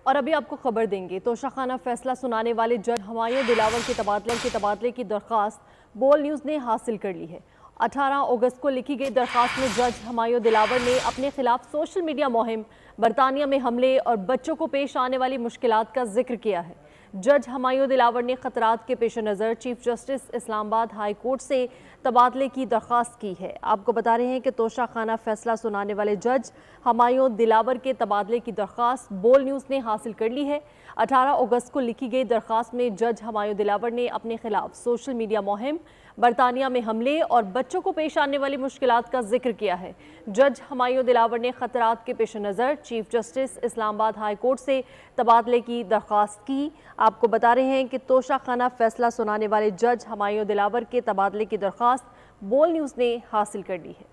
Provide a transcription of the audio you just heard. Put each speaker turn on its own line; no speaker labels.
और अभी आपको खबर देंगे, तोशाखाना फैसला सुनाने वाले जज हुमायूं दिलावर के तबादले की दरख्वास्त बोल न्यूज़ ने हासिल कर ली है। 18 अगस्त को लिखी गई दरख्वास्त में जज हुमायूं दिलावर ने अपने खिलाफ सोशल मीडिया मुहिम, बरतानिया में हमले और बच्चों को पेश आने वाली मुश्किलात का जिक्र किया है। जज हुमायूं दिलावर ने खतरात के पेश नज़र chief justice Islamabad high court से तबादले की दरख्वास्त की है। आपको बता रहे हैं कि तोशाखाना फैसला सुनाने वाले जज हुमायूं दिलावर के तबादले की दरख्वास्त बोल न्यूज़ ने हासिल कर ली है। 18 अगस्त को लिखी गई दरख्वास्त में जज हुमायूं दिलावर ने अपने खिलाफ सोशल मीडिया मुहिम, बरतानिया में हमले और बच्चों को पेश आने वाली मुश्किलात का जिक्र किया है। जज हुमायूं दिलावर ने खतरात के पेश नज़र chief justice Islamabad high court से तबादले की दरख्वास्त की। आपको बता रहे हैं कि तोशाखाना फैसला सुनाने वाले जज हुमायूं दिलावर के तबादले की दरख्वास्त बोल न्यूज़ ने हासिल कर ली है।